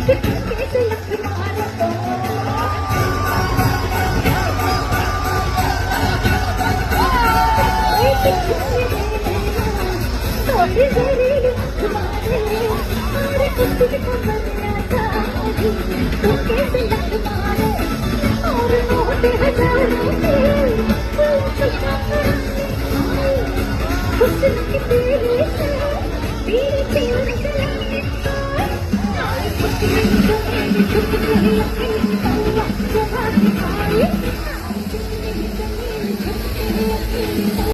कैसे लग मारे तो थोड़ी देरी लग मारे और कुछ खबर ना था तू कैसे लग मारे और नोट हजार